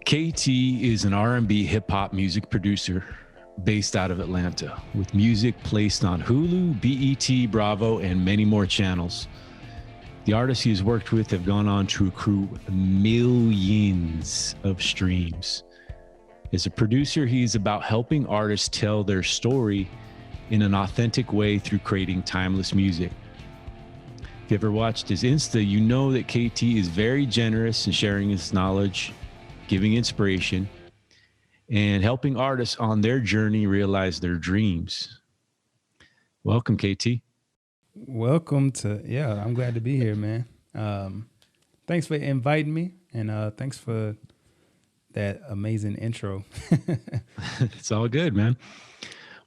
KT is an R&B hip-hop music producer based out of Atlanta, with music placed on Hulu, BET, Bravo, and many more channels. The artists he has worked with have gone on to accrue millions of streams. As a producer, he's about helping artists tell their story in an authentic way through creating timeless music. If you ever watched his Insta, you know that KT is very generous in sharing his knowledge, giving inspiration, and helping artists on their journey realize their dreams. Welcome, KT. Welcome to, I'm glad to be here, man. Thanks for inviting me, and thanks for that amazing intro. It's all good, man.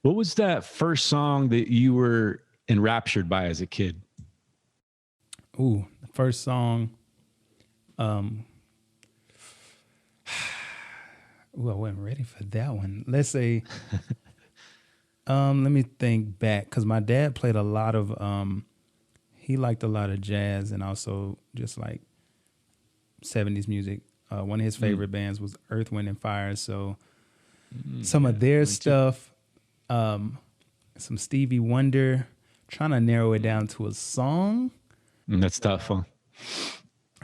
What was that first song that you were enraptured by as a kid? Ooh, the first song. Ooh, I wasn't ready for that one. Let's say, let me think back, because my dad played a lot of, he liked a lot of jazz and also just like 70s music. One of his favorite bands was Earth, Wind, and Fire. So some of their stuff, some Stevie Wonder, trying to narrow it down to a song. That's tough, huh?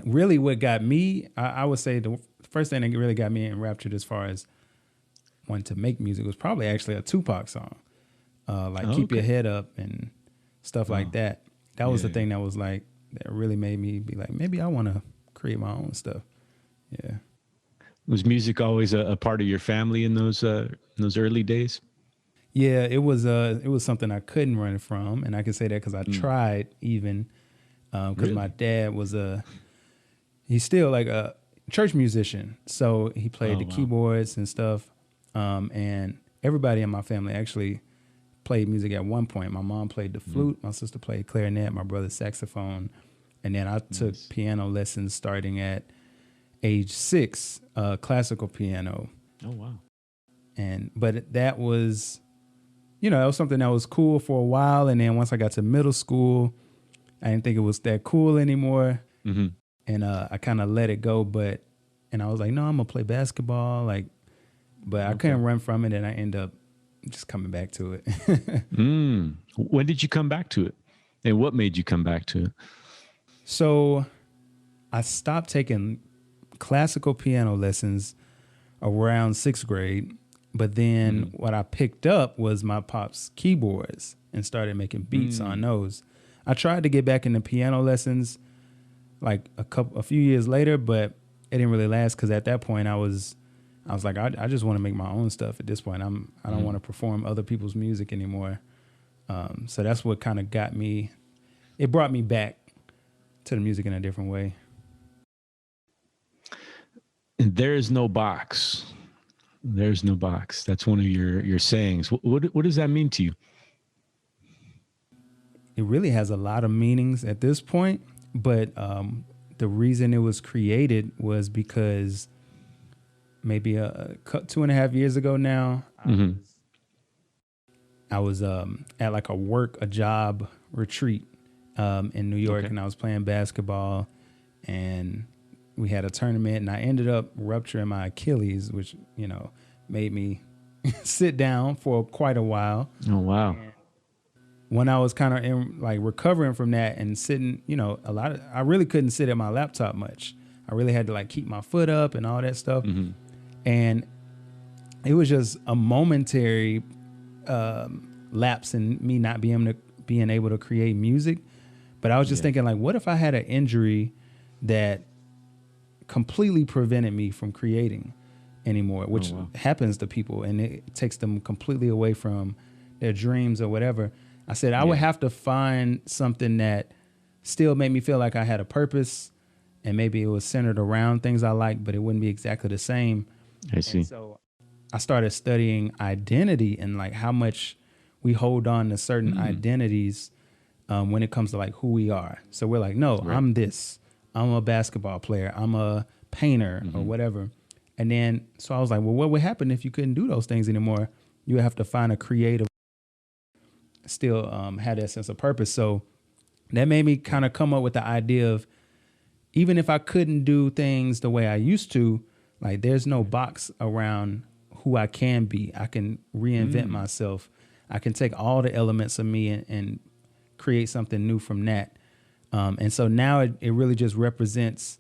Really what got me, I would say the first thing that really got me enraptured as far as wanting to make music was probably actually a Tupac song. Keep Your Head Up and stuff like that. That was the thing that was like, that really made me be like, maybe I want to create my own stuff. Yeah. Was music always a part of your family in those early days? Yeah, it was something I couldn't run from. And I can say that because I tried even, because my dad was he's still like a church musician. So he played the keyboards and stuff. And everybody in my family actually played music at one point. My mom played the flute, my sister played clarinet, my brother saxophone. And then I took piano lessons starting at age 6, classical piano. Oh, wow. But that was, that was something that was cool for a while. And then once I got to middle school, I didn't think it was that cool anymore. Mm-hmm. And I kind of let it go. And I was like, no, I'm going to play basketball. But I couldn't run from it. And I ended up just coming back to it. When did you come back to it? And what made you come back to it? So I stopped taking classical piano lessons around 6th grade. But then what I picked up was my pop's keyboards and started making beats on those. I tried to get back into piano lessons like a few years later, but it didn't really last because at that point I was like, I just want to make my own stuff at this point. I don't want to perform other people's music anymore. So that's what kind of got me. It brought me back to the music in a different way. And there is no box. There's no box. That's one of your sayings. What does that mean to you? It really has a lot of meanings at this point, but the reason it was created was because maybe 2.5 years ago now, I was at like a job retreat in New York, and I was playing basketball, and we had a tournament, and I ended up rupturing my Achilles, which, made me sit down for quite a while. Oh, wow. And when I was kind of recovering from that and sitting, I really couldn't sit at my laptop much. I really had to keep my foot up and all that stuff. Mm-hmm. And it was just a momentary lapse in me not being able to create music. But I was just thinking, what if I had an injury that completely prevented me from creating anymore, which happens to people, and it takes them completely away from their dreams or whatever. I said I would have to find something that still made me feel like I had a purpose, and maybe it was centered around things I like, but it wouldn't be exactly the same. I see. And so I started studying identity and how much we hold on to certain identities when it comes to who we are. So we're like, no, I'm this. I'm a basketball player. I'm a painter or whatever. And then, so I was like, well, what would happen if you couldn't do those things anymore? You would have to find a creative, still have that sense of purpose. So that made me kind of come up with the idea of, even if I couldn't do things the way I used to, Like there's no box around who I can be. I can reinvent myself. I can take all the elements of me and create something new from that. And so now it really just represents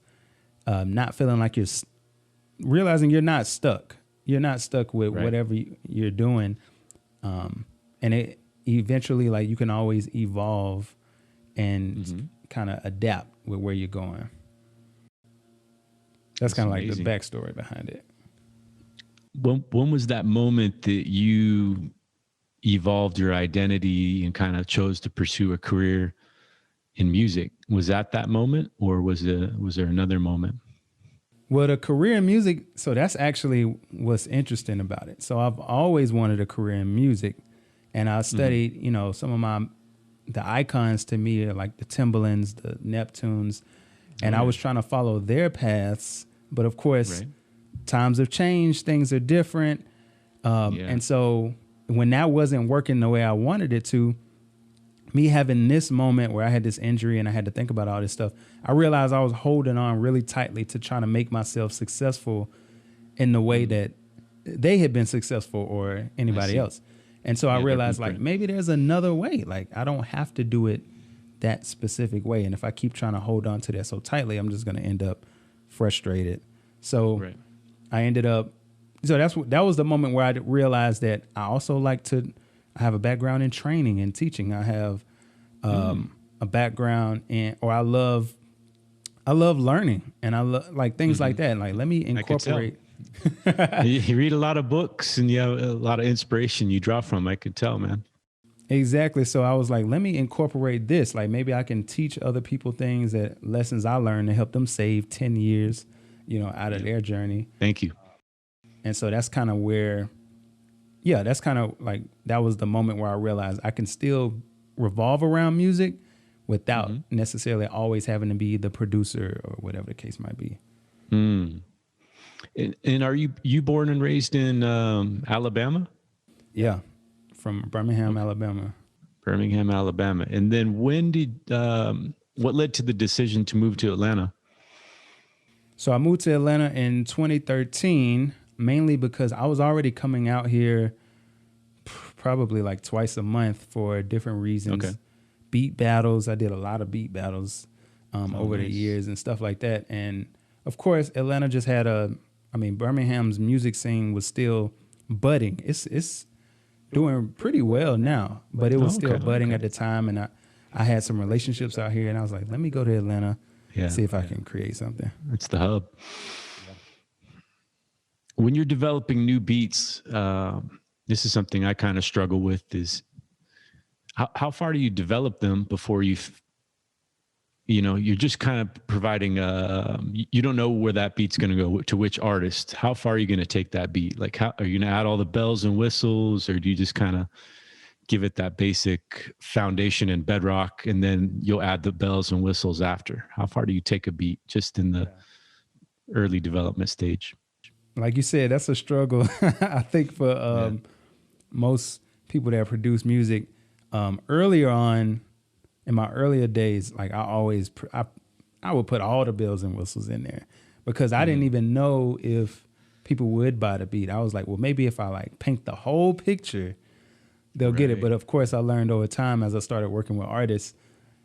not feeling like realizing you're not stuck. You're not stuck with whatever you're doing. And it eventually, like, you can always evolve and kind of adapt with where you're going. That's kind of like the backstory behind it. When was that moment that you evolved your identity and kind of chose to pursue a career in music? Was that moment, or was there another moment? Well, the career in music, so that's actually what's interesting about it. So I've always wanted a career in music, and I studied, you know, some of the icons to me are like the Timbalands, the Neptunes, and I was trying to follow their paths. But of course, times have changed, things are different. And so when that wasn't working the way I wanted it to, me having this moment where I had this injury and I had to think about all this stuff, I realized I was holding on really tightly to trying to make myself successful in the way that they had been successful or anybody else. And so I realized, like, maybe there's another way. Like, I don't have to do it that specific way. And if I keep trying to hold on to that so tightly, I'm just going to end up frustrated. So I ended up, so that was the moment where I realized that I also like to, I have a background in training and teaching. I have a background I love learning, and I love like things like that. Like, let me incorporate. You read a lot of books and you have a lot of inspiration you draw from. I could tell, man. Exactly. So I was like, let me incorporate this. Like, maybe I can teach other people things, lessons I learned to help them save 10 years, you know, out of their journey. Thank you. And so that's kind of where, that's kind of like, that was the moment where I realized I can still revolve around music without necessarily always having to be the producer or whatever the case might be. And are you born and raised in Alabama? Yeah, from Birmingham, Alabama. Birmingham, Alabama. And then when did what led to the decision to move to Atlanta? So I moved to Atlanta in 2013, mainly because I was already coming out here probably like twice a month for different reasons. Okay. Beat battles. I did a lot of beat battles over the years and stuff like that. And of course, Atlanta just had Birmingham's music scene was still budding. It's doing pretty well now, but it was still budding at the time. And I had some relationships out here, and I was like, let me go to Atlanta, see if I can create something. It's the hub. When you're developing new beats, this is something I kind of struggle with, is how far do you develop them before you're just kind of providing, you don't know where that beat's going to go, to which artist. How far are you going to take that beat? Like, how are you going to add all the bells and whistles, or do you just kind of give it that basic foundation and bedrock, and then you'll add the bells and whistles after? How far do you take a beat just in the early development stage? Like you said, that's a struggle. I think for most people that produce music, earlier on, in my earlier days, like I would put all the bells and whistles in there, because I didn't even know if people would buy the beat. I was like, well, maybe if I like paint the whole picture, they'll get it. But of course, I learned over time as I started working with artists,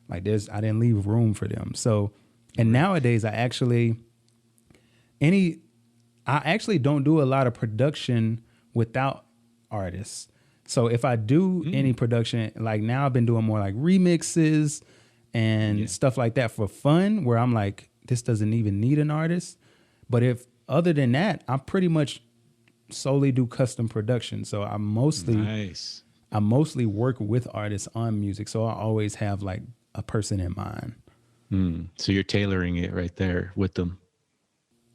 like I didn't leave room for them. So, and nowadays I actually don't do a lot of production without artists. So if I do any production, like now I've been doing more like remixes and stuff like that for fun, where I'm like, this doesn't even need an artist. But if other than that, I pretty much solely do custom production. So I mostly work with artists on music. So I always have like a person in mind. So you're tailoring it right there with them.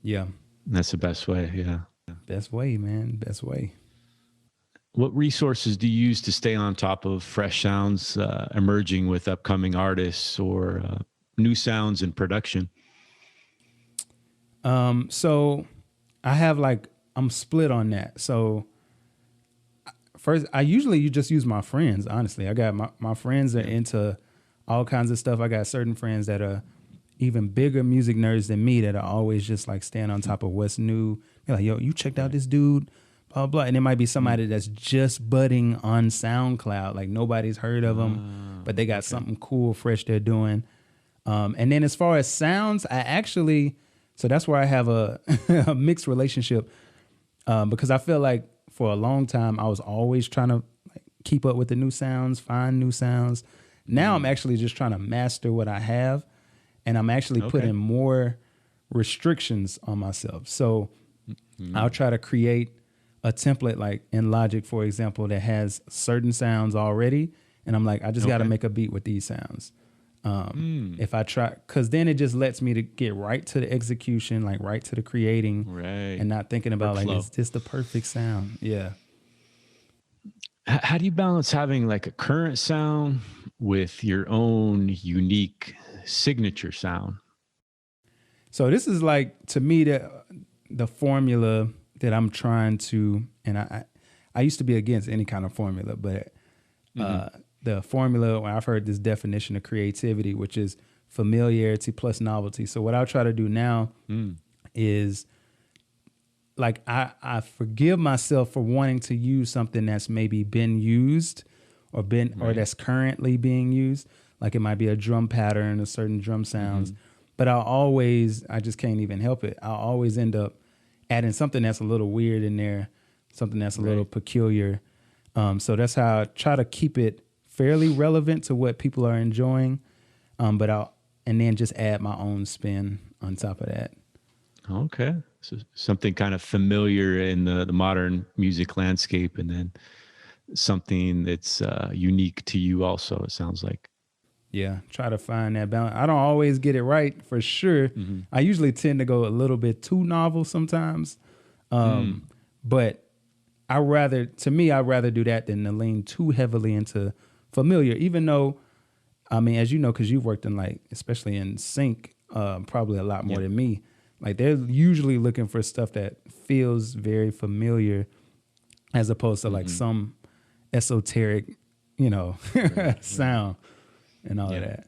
Yeah. That's the best way. Yeah. Best way, man. Best way. What resources do you use to stay on top of fresh sounds emerging with upcoming artists, or new sounds in production? So I have I'm split on that. So first, you just use my friends. Honestly, I got my friends are into all kinds of stuff. I got certain friends that are even bigger music nerds than me that are always just like staying on top of what's new. They're like, yo, you checked out this dude, blah, blah. And it might be somebody that's just budding on SoundCloud. Like nobody's heard of them, but they got something cool, fresh they're doing. And then as far as sounds, so that's where I have a, a mixed relationship because I feel like for a long time, I was always trying to like, keep up with the new sounds, find new sounds. Now I'm actually just trying to master what I have, and I'm actually putting more restrictions on myself. So I'll try to create a template like in Logic, for example, that has certain sounds already. And I'm like, I just got to make a beat with these sounds. If I try, because then it just lets me to get right to the execution, like right to the creating, and not thinking about like, is this the perfect sound? Yeah. How do you balance having like a current sound with your own unique signature sound? So this is like, to me, the formula that I'm trying to, and I used to be against any kind of formula, but the formula, I've heard this definition of creativity, which is familiarity plus novelty. So what I'll try to do now is like, I forgive myself for wanting to use something that's maybe been used or or that's currently being used. Like it might be a drum pattern, a certain drum sounds, but I just can't even help it. I'll always end up adding something that's a little weird in there, something that's a little peculiar. So that's how I try to keep it fairly relevant to what people are enjoying, and then just add my own spin on top of that. Okay. So something kind of familiar in the modern music landscape, and then something that's unique to you also, it sounds like. Yeah, try to find that balance. I don't always get it right, for sure. I usually tend to go a little bit too novel sometimes. But I'd rather do that than to lean too heavily into familiar, even though, I mean, as you know, because you've worked in like, especially in sync, probably a lot more than me. Like they're usually looking for stuff that feels very familiar as opposed to like some esoteric, sound and all of that.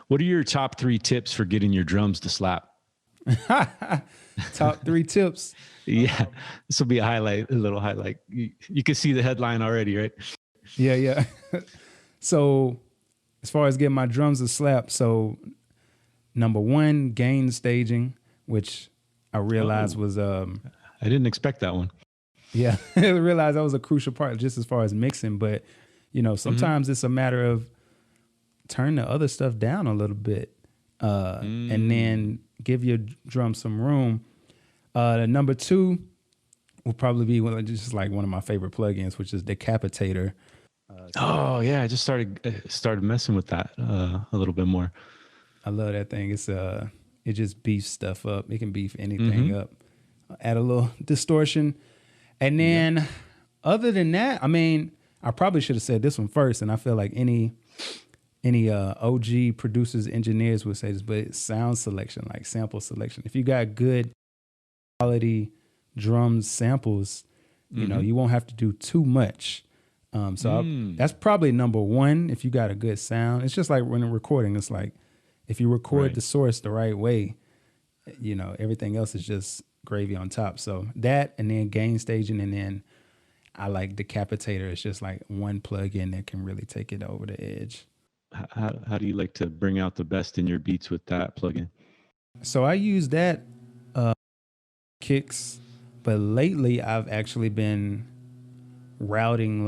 What are your top 3 tips for getting your drums to slap? Top 3 tips. Yeah, this will be a little highlight. You can see the headline already, right? Yeah. So as far as getting my drums to slap, so number 1, gain staging, which I realized was I didn't expect that one. Yeah, I realized that was a crucial part just as far as mixing. But sometimes it's a matter of turn the other stuff down a little bit, and then give your drum some room. Number 2 will probably be just like one of my favorite plugins, which is Decapitator. I just started messing with that a little bit more. I love that thing. It just beefs stuff up. It can beef anything up. Add a little distortion, and then other than that, I mean, I probably should have said this one first, and I feel like any OG producers, engineers would say this, but it's sound selection, like sample selection. If you got good quality drums samples, you won't have to do too much. That's probably number 1. If you got a good sound, it's just like when you're recording. It's like if you record the source the right way, everything else is just gravy on top. So that, and then gain staging, and then I like Decapitator. It's just like one plugin that can really take it over the edge. How do you like to bring out the best in your beats with that plugin? So I use that kicks, but lately I've actually been routing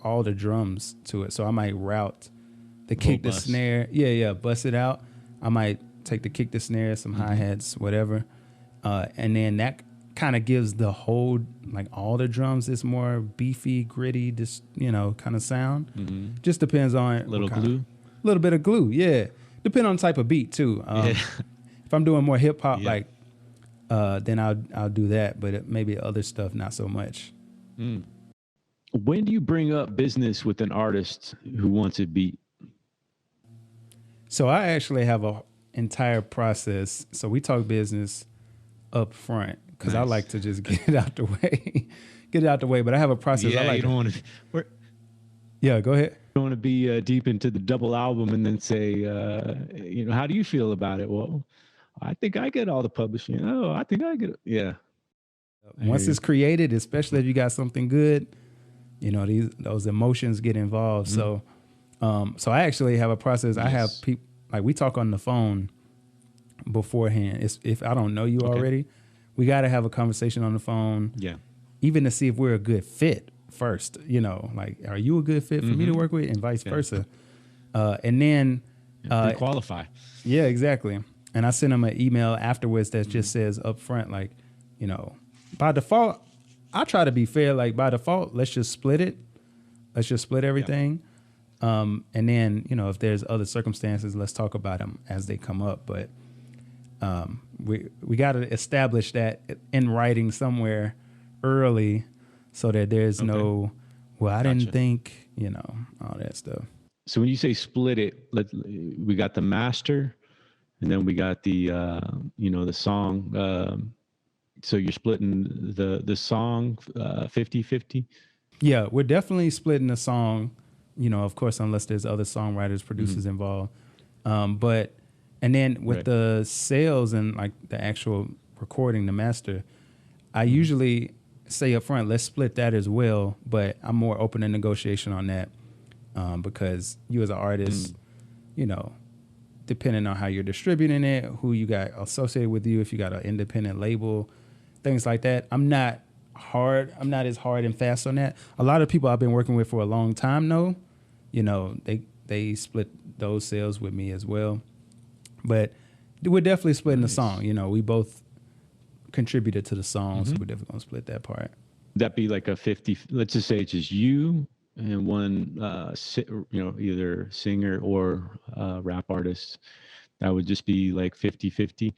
all the drums to it. So I might route the kick, the snare, bust it out. I might take the kick, the snare, some hi-hats, whatever, and then that kind of gives the whole, like all the drums, this more beefy, gritty, kind of sound. Just depends on little bit of glue, depending on the type of beat too. If I'm doing more hip hop, then I'll do that, but maybe other stuff not so much. When do you bring up business with an artist who wants a beat? So I actually have a entire process. So we talk business up front because I like to just get it out the way. But I have a process. Yeah, you don't want to. Yeah, go ahead. don't want to be deep into the double album and then say, how do you feel about it? Well, I think I get all the publishing. Oh, I think I get it. Yeah. I hear Once you. it's created, especially if you got something good, those emotions get involved. So so I actually have a process. I have Yes. people, like, we talk on the phone beforehand. If I don't know you already, we got to have a conversation on the phone, Yeah. even to see if we're a good fit first. Like, are you a good fit for me to work with, and vice versa. And then Pre-qualify. yeah, exactly. And I send them an email afterwards that just says up front, like, by default, I try to be fair. Like, by default, let's just split it. Let's just split everything. And then, if there's other circumstances, let's talk about them as they come up. But we got to establish that in writing somewhere early, so that there's no, well, I didn't think, all that stuff. So when you say split it, we got the master, and then we got the the song. So you're splitting the song 50-50? Yeah, we're definitely splitting the song, of course, unless there's other songwriters, producers involved. But, and then with the sales and like the actual recording, the master, I usually say up front, let's split that as well. But I'm more open to negotiation on that because you as an artist, depending on how you're distributing it, who you got associated with you, if you got an independent label, things like that. I'm not as hard and fast on that. A lot of people I've been working with for a long time know, they split those sales with me as well. But we're definitely splitting the song. We both contributed to the song, so we're definitely gonna split that part. That'd be like a 50. Let's just say it's just you and one, either singer or rap artist. That would just be like 50-50.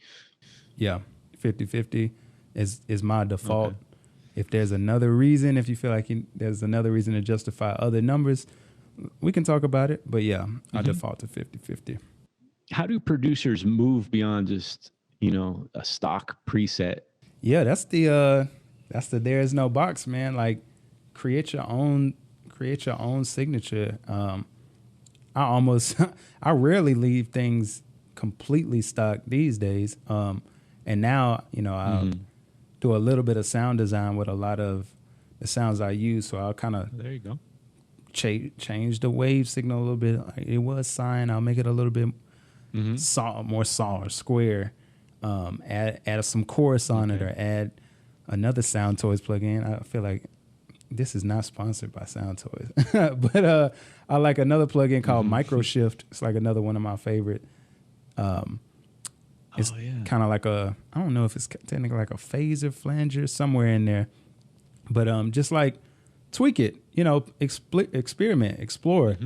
Yeah, 50-50 is my default. If there's another reason, if you feel like there's another reason to justify other numbers, we can talk about it. But yeah, I default to 50-50. How do producers move beyond just, a stock preset? Yeah, that's the there is no box, man. Like, create your own signature. I rarely leave things completely stock these days. And now, I'll do a little bit of sound design with a lot of the sounds I use. So I'll kind of There you go. change the wave signal a little bit. Like, it was sine. I'll make it a little bit more saw or square. Add some chorus on it, or add another Sound Toys plugin. I feel like this is not sponsored by Sound Toys, but I like another plugin called Microshift. It's like another one of my favorite. It's kind of like I don't know if it's technically like a phaser, flanger, somewhere in there, but just like tweak it, experiment, explore.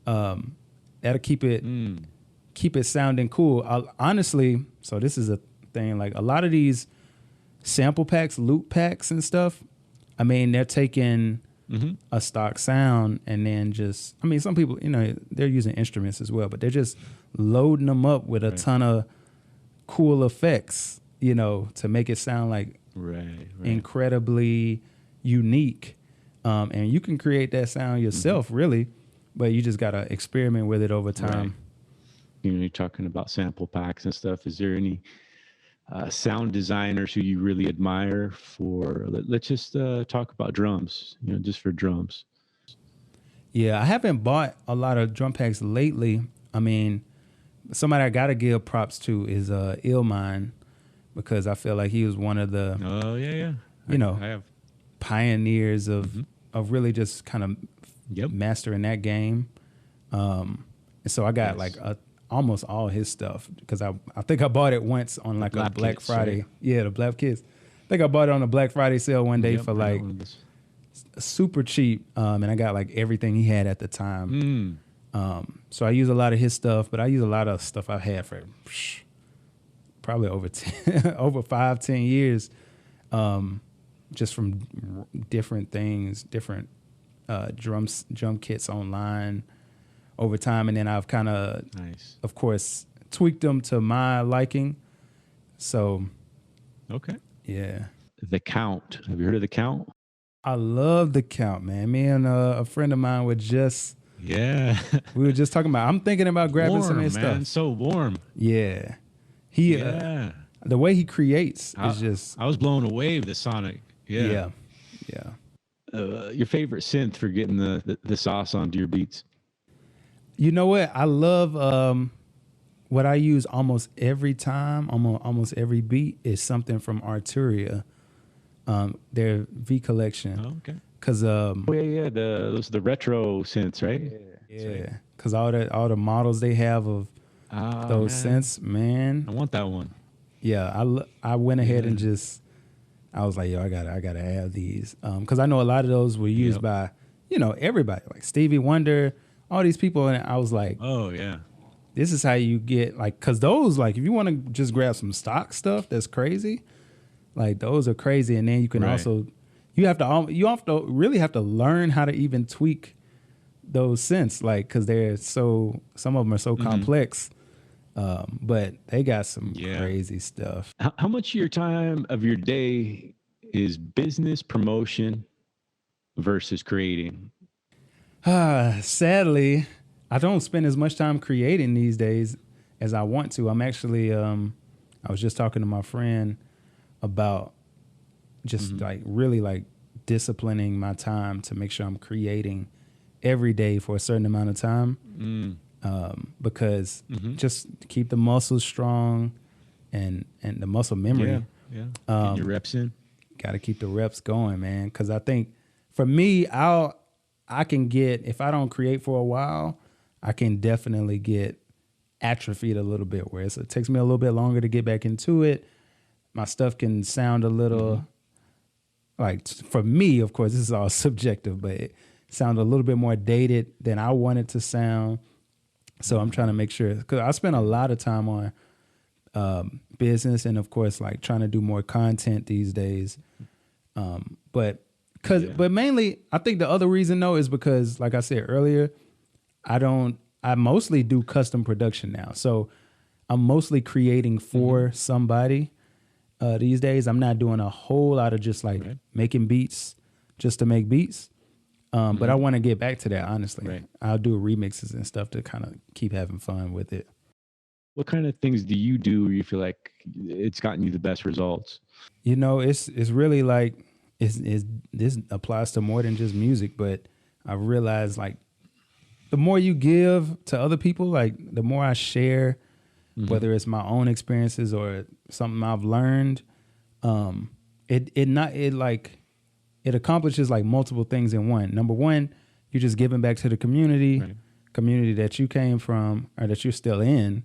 That'll keep it sounding cool. Honestly, so this is a thing, like a lot of these sample packs, loop packs and stuff, I mean, they're taking a stock sound and then some people, they're using instruments as well, but they're just loading them up with a ton of cool effects, to make it sound like incredibly unique. And you can create that sound yourself, really, but you just got to experiment with it over time. You're talking about sample packs and stuff. Is there any sound designers who you really admire for? Let's just talk about drums, just for drums. Yeah, I haven't bought a lot of drum packs lately. I mean, somebody I got to give props to is Illmind, because I feel like he was one of the I have pioneers of really just kind of mastering that game. And so I got like almost all his stuff, because I think I bought it once on like a Black Friday. Right? Yeah, the Black Kids. I think I bought it on a Black Friday sale one day for like super cheap. And I got like everything he had at the time. So I use a lot of his stuff, but I use a lot of stuff I've had for probably over 5-10 years, just from different things, different drum kits online over time. And then I've kind of, of course, tweaked them to my liking. So, okay. Yeah. The Count. Have you heard of The Count? I love the count, man. Me and a friend of mine were just Yeah. we were just talking about. I'm thinking about grabbing some of Warm, his man. stuff. So warm. Yeah, he Yeah. the way he creates I, is just I was blown away with the Sonic. Yeah. yeah, yeah. Your favorite synth for getting the sauce onto your beats? You know what? I love what I use almost every time, almost every beat is something from Arturia, their V collection. Oh, okay. Cause Oh, yeah. Those are the retro synths, right? yeah, cause all the models they have of those Man. synths, man. I want that one. Yeah, I went ahead and Yeah. just I was like, yo, I gotta have these, cause I know a lot of those were used by everybody, like Stevie Wonder, all these people, and I was like, Oh, yeah. this is how you get like, cause those like if you want to just grab some stock stuff that's crazy, like those are crazy, and then you can Right. also you have to really have to learn how to even tweak those synths, like because they're some of them are so complex, but they got some crazy stuff. How much of your time of your day is business promotion versus creating? Sadly, I don't spend as much time creating these days as I want to. I'm actually, I was just talking to my friend about just like really like disciplining my time to make sure I'm creating every day for a certain amount of time. Because just to keep the muscles strong and the muscle memory. Yeah. Getting your reps in. Got to keep the reps going, man. Because I think for me, I can get, if I don't create for a while, I can definitely get atrophied a little bit, where it takes me a little bit longer to get back into it. My stuff can sound a little like, for me, of course, this is all subjective, but it sounds a little bit more dated than I want it to sound. So I'm trying to make sure, because I spend a lot of time on business and, of course, like trying to do more content these days. But mainly, I think the other reason though is because, like I said earlier, I mostly do custom production now. So I'm mostly creating for somebody these days. I'm not doing a whole lot of just like making beats just to make beats. But I want to get back to that, honestly. Right. I'll do remixes and stuff to kind of keep having fun with it. What kind of things do you do where you feel like it's gotten you the best results? It's really like this applies to more than just music, but I realized like the more you give to other people, like the more I share, whether it's my own experiences or something I've learned, it accomplishes like multiple things in one. Number one, you're just giving back to the community that you came from or that you're still in.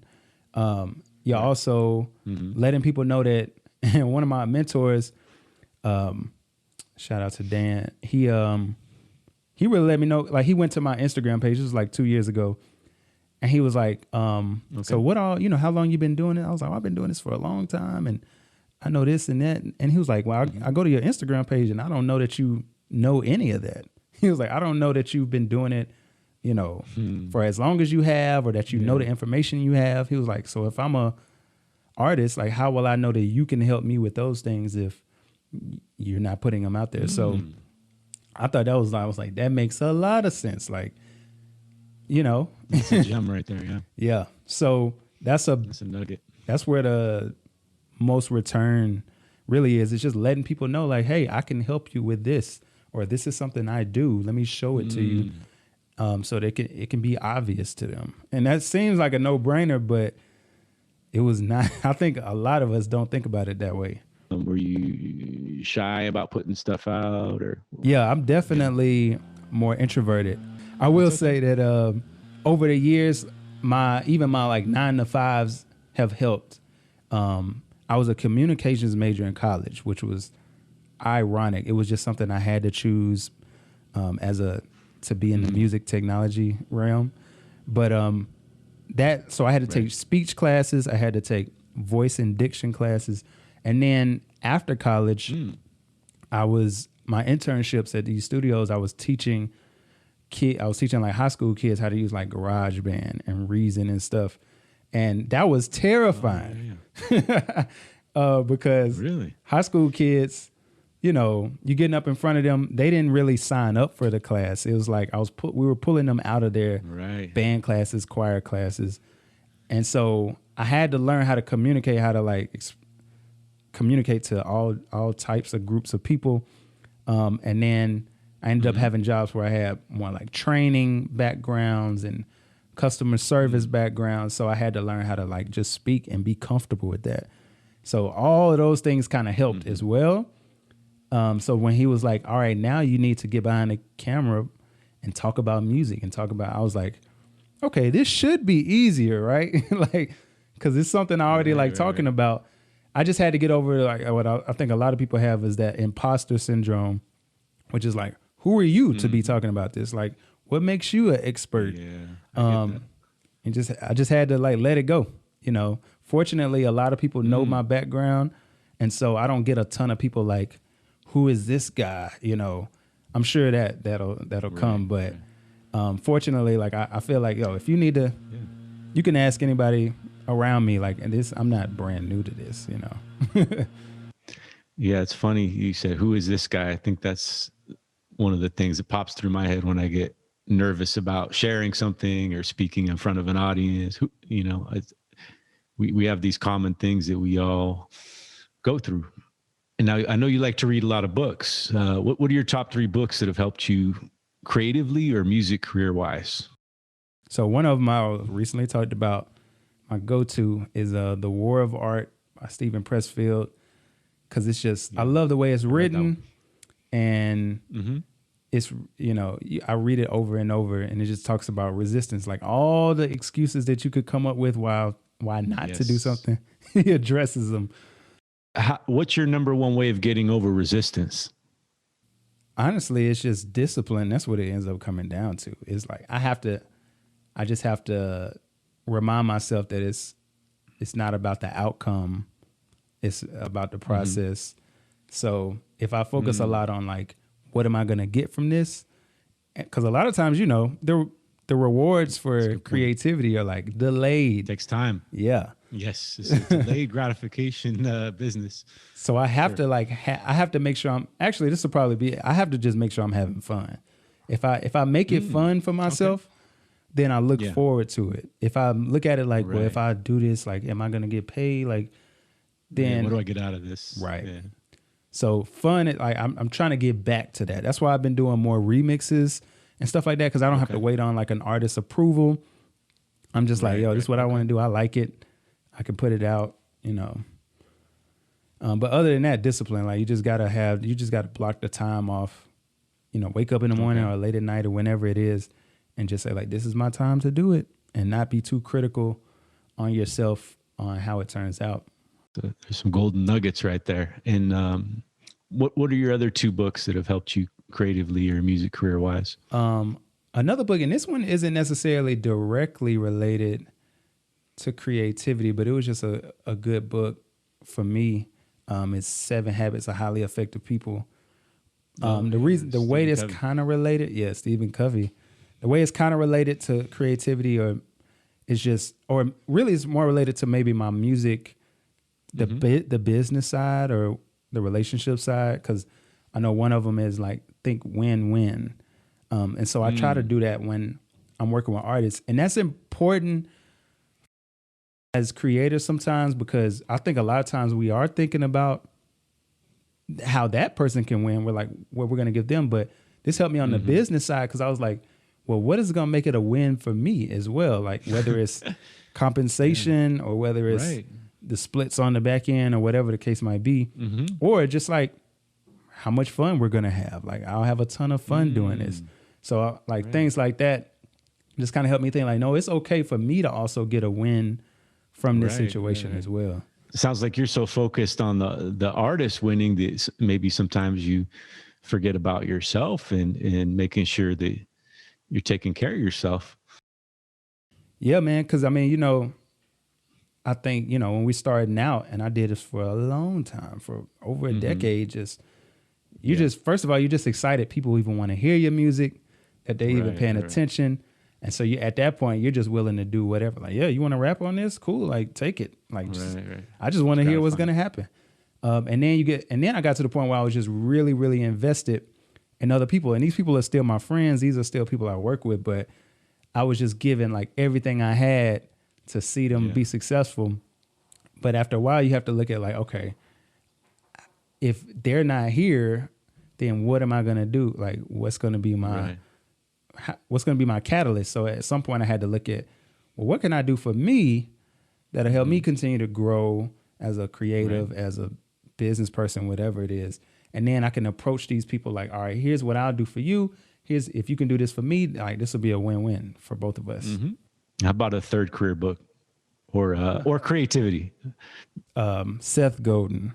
You're also letting people know that. And one of my mentors, shout out to Dan, he really let me know. Like he went to my Instagram page. This was like 2 years ago, and he was like, "So what all? How long you been doing it?" I was like, "I've been doing this for a long time, and I know this and that." And he was like, "Well, I go to your Instagram page, and I don't know that you know any of that." He was like, "I don't know that you've been doing it, for as long as you have, or that you know the information you have." He was like, "So if I'm a artist, like how will I know that you can help me with those things if you're not putting them out there?" So I thought I was like, that makes a lot of sense. Like, That's a gem right there. Yeah. yeah. So that's a nugget. That's where the most return really is. It's just letting people know like, hey, I can help you with this, or this is something I do. Let me show it to you. So it can be obvious to them. And that seems like a no-brainer, but it was not. I think a lot of us don't think about it that way. Were you shy about putting stuff out, or? Yeah, I'm definitely more introverted. I will say that over the years, my like 9 to 5s have helped. I was a communications major in college, which was ironic. It was just something I had to choose to be in the music technology realm. But so I had to take speech classes. I had to take voice and diction classes. And then after college, my internships at these studios, I was teaching like high school kids how to use like GarageBand and Reason and stuff. And that was terrifying. Because Really? high school kids, you know, you getting up in front of them. They didn't really sign up for the class. It was like we were pulling them out of their band classes, choir classes. And so I had to learn how to communicate, how to like communicate to all types of groups of people. And then I ended up having jobs where I had more like training backgrounds and customer service backgrounds. So I had to learn how to like just speak and be comfortable with that. So all of those things kind of helped as well. So when he was like, all right, now you need to get behind the camera and talk about music and I was like, okay, this should be easier, right? Like, cause it's something I already talking about. I just had to get over like what I think a lot of people have is that impostor syndrome, which is like, who are you to be talking about this? Like, what makes you an expert? Yeah, and I just had to like let it go. You know, fortunately, a lot of people know my background, and so I don't get a ton of people like, who is this guy? You know, I'm sure that'll come, but fortunately, like I feel like, yo, if you need to, you can ask anybody around me. Like, and this, I'm not brand new to this, you know. Yeah, it's funny you said, who is this guy? I think that's one of the things that pops through my head when I get nervous about sharing something or speaking in front of an audience. Who, you know, we have these common things that we all go through. And now I know you like to read a lot of books. What are your top 3 books that have helped you creatively or music career wise? So one of them I recently talked about, my go-to is The War of Art by Stephen Pressfield. Cause it's just, I love the way it's written, and it's, you know, I read it over and over, and it just talks about resistance, like all the excuses that you could come up with why not to do something. He addresses them. What's your number one way of getting over resistance? Honestly, it's just discipline. That's what it ends up coming down to. It's like I just have to remind myself that it's not about the outcome. It's about the process. So if I focus a lot on like, what am I going to get from this? Because a lot of times, you know, the rewards for creativity are like delayed. Takes time. Yeah. Yes. It's a delayed gratification business. So I have to like, I have to make sure this will probably be, I have to just make sure I'm having fun. If I make it fun for myself, then I look forward to it. If I look at it like, well, if I do this, like, am I going to get paid? Like, then what do I get out of this? Right. Yeah. So fun, like I'm trying to get back to that. That's why I've been doing more remixes and stuff like that, because I don't have to wait on like an artist's approval. I'm just like, yo, this is what I want to do. I like it. I can put it out, you know. But other than that, discipline, like you just gotta block the time off, you know, wake up in the morning or late at night or whenever it is, and just say like, this is my time to do it, and not be too critical on yourself on how it turns out. There's some golden nuggets right there. And what are your other 2 books that have helped you creatively or music career wise? Another book, and this one isn't necessarily directly related to creativity, but it was just a good book for me. It's 7 Habits of Highly Effective People. The way that's kind of related, Stephen Covey. The way it's kind of related to creativity, or really it's more related to maybe my music, the business side or the relationship side, because I know one of them is like, think win-win. And so I try to do that when I'm working with artists. And that's important as creators sometimes, because I think a lot of times we are thinking about how that person can win. We're like, what we're going to give them. But this helped me on the business side, because I was like, well, what is going to make it a win for me as well? Like whether it's compensation or whether it's the splits on the back end or whatever the case might be, or just like how much fun we're going to have. Like I'll have a ton of fun doing this. So things like that just kind of helped me think like, no, it's okay for me to also get a win from this situation as well. It sounds like you're so focused on the artist winning that maybe sometimes you forget about yourself and making sure that you're taking care of yourself. Yeah, man. Cause I mean, you know, I think, you know, when we started out, and I did this for a long time, for over a decade, first of all, you're just excited people even want to hear your music, that they even paying attention. And so at that point, you're just willing to do whatever. Like, yeah, you want to rap on this? Cool. Like, take it. Like, I just want to hear what's going to happen. And then I got to the point where I was just really, really invested in other people. And these people are still my friends. These are still people I work with, but I was just giving like everything I had to see them be successful. But after a while, you have to look at like, okay, if they're not here, then what am I going to do? Like, what's going to be my catalyst? So at some point I had to look at, well, what can I do for me that'll help me continue to grow as a creative, as a business person, whatever it is. And then I can approach these people like, all right, here's what I'll do for you. Here's, if you can do this for me, like this will be a win-win for both of us. Mm-hmm. How about a third career book or creativity? Seth Godin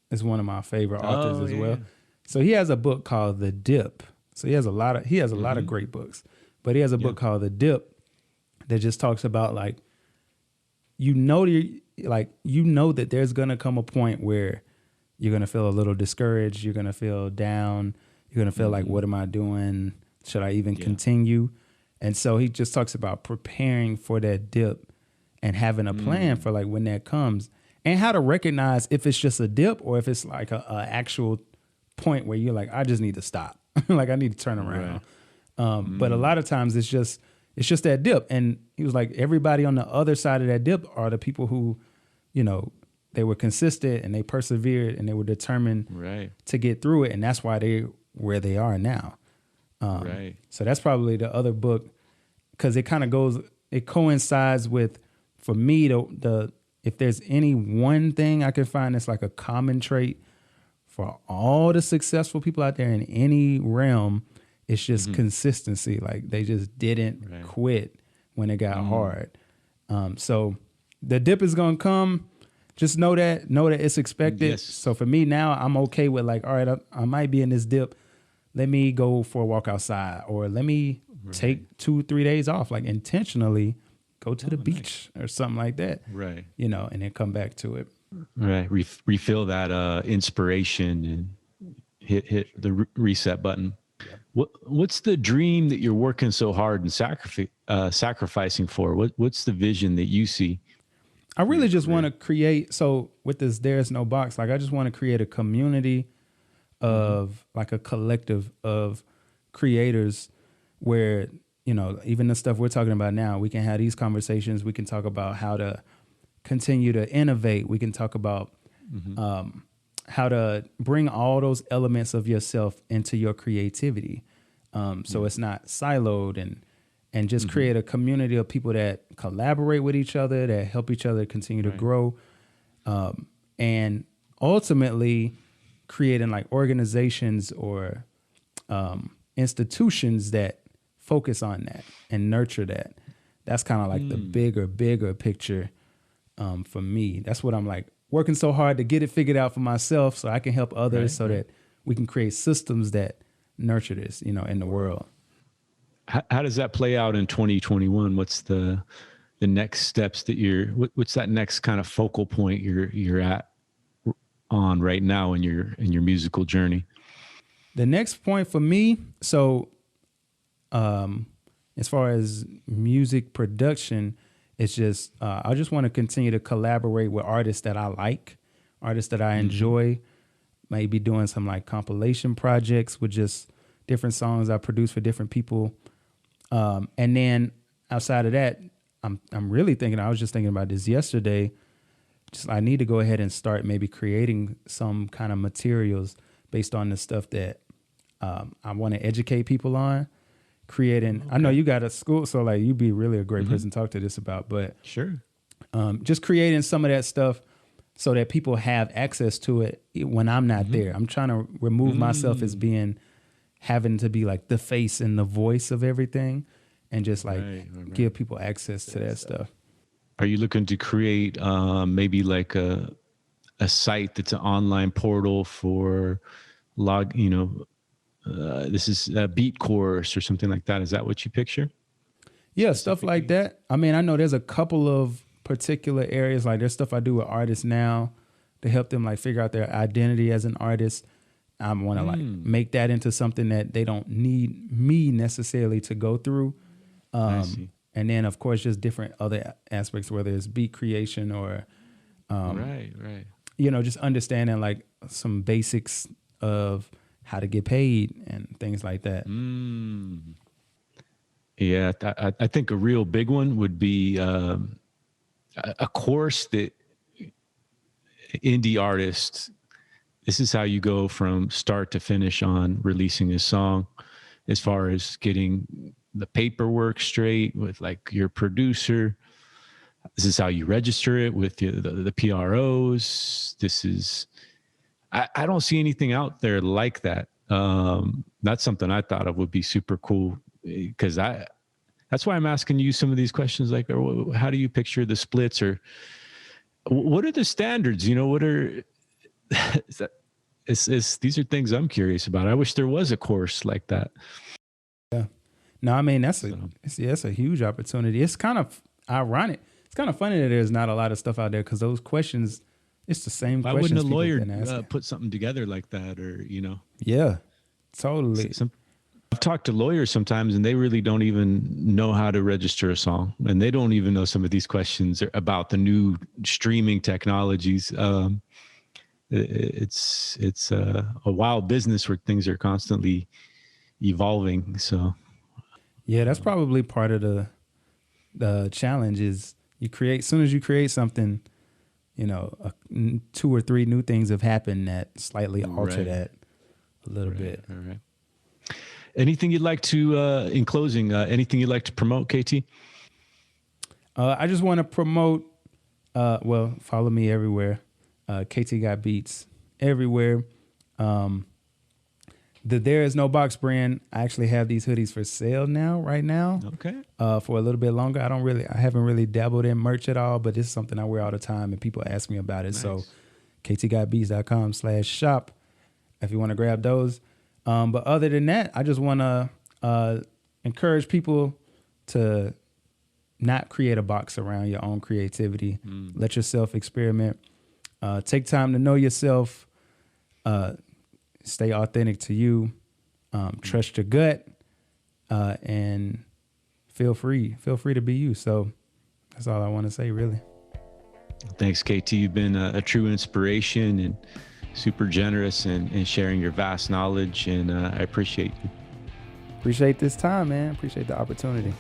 is one of my favorite authors as well. So he has a book called The Dip. So he has a lot of great books, but he has a book called The Dip that just talks about like, you know that there's going to come a point where you're going to feel a little discouraged. You're going to feel down. You're going to feel like, what am I doing? Should I even continue? And so he just talks about preparing for that dip and having a plan for like when that comes, and how to recognize if it's just a dip or if it's like a actual point where you're like, I just need to stop. Like I need to turn around. But a lot of times it's just that dip. And he was like, everybody on the other side of that dip are the people who, you know, they were consistent and they persevered and they were determined to get through it. And that's why they're where they are now. So that's probably the other book, because it kind of it coincides with, for me, if there's any one thing I can find that's like a common trait for all the successful people out there in any realm, it's just consistency. Like they just didn't quit when it got hard. So the dip is going to come. Just know that it's expected. Yes. So for me now, I'm okay with like, all right, I might be in this dip. Let me go for a walk outside, or let me take 2-3 days off, like intentionally go to the beach or something like that. Right. You know, and then come back to it. Right. Refill that inspiration and hit the reset button. Yep. What's the dream that you're working so hard and sacrificing for? What's the vision that you see? I really just want to create. So with this, There's No Box, like I just want to create a community of like a collective of creators where, you know, even the stuff we're talking about now, we can have these conversations. We can talk about how to continue to innovate. We can talk about how to bring all those elements of yourself into your creativity. So it's not siloed, and just create a community of people that collaborate with each other, that help each other continue to grow. And ultimately creating like organizations or institutions that focus on that and nurture that. That's kind of like the bigger picture for me. That's what I'm like working so hard to get it figured out for myself so I can help others that we can create systems that nurture this, you know, in the world. How does that play out in 2021? What's the next steps that what's that next kind of focal point you're at on right now in your musical journey? The next point for me, so as far as music production, it's just I just want to continue to collaborate with artists that I like, artists that I enjoy, maybe doing some like compilation projects with just different songs I produce for different people. And then outside of that, I'm really thinking, I was just thinking about this yesterday, just I need to go ahead and start maybe creating some kind of materials based on the stuff that I want to educate people on. Creating, I know you got a school, so like you'd be really a great person to talk to this about, but just creating some of that stuff so that people have access to it when I'm not there. I'm trying to remove myself as having to be like the face and the voice of everything, and just like give people access to that stuff. Are you looking to create maybe like a site that's an online portal for this is a beat course or something like that? Is that what you picture? Yeah, stuff like that. I mean, I know there's a couple of particular areas, like there's stuff I do with artists now to help them like figure out their identity as an artist. I want to like make that into something that they don't need me necessarily to go through. And then of course, just different other aspects, whether it's beat creation or, just understanding like some basics of how to get paid and things like that. Yeah, I think a real big one would be a course that indie artists, this is how you go from start to finish on releasing a song, as far as getting the paperwork straight with like your producer. This is how you register it with the PROs. This is, I don't see anything out there like that. That's something I thought of would be super cool, because that's why I'm asking you some of these questions, like, how do you picture the splits, or what are the standards? What are, these are things I'm curious about. I wish there was a course like that. Yeah. No, I mean, that's a huge opportunity. It's kind of ironic. It's kind of funny that there's not a lot of stuff out there, because those questions, it's the same Why questions. Why wouldn't a lawyer put something together like that, or, Yeah, totally. I've talked to lawyers sometimes, and they really don't even know how to register a song, and they don't even know some of these questions about the new streaming technologies. It's a wild business where things are constantly evolving. So yeah, that's probably part of the challenge is as soon as you create something, 2 or 3 new things have happened that slightly alter that a little bit. All right. Anything you'd like to, in closing, anything you'd like to promote, KT? I just want to promote, follow me everywhere. KTGotBeats everywhere. The There Is No Box brand, I actually have these hoodies for sale right now. Okay. For a little bit longer. I haven't really dabbled in merch at all, but this is something I wear all the time and people ask me about it. Nice. So KTGotBeats.com/shop if you want to grab those. But other than that, I just want to encourage people to not create a box around your own creativity. Let yourself experiment. Take time to know yourself. Stay authentic to you. Trust your gut. And feel free to be you. So that's all I want to say, really. Thanks, KT. You've been a true inspiration and super generous in sharing your vast knowledge, and I appreciate you. Appreciate this time, man. Appreciate the opportunity.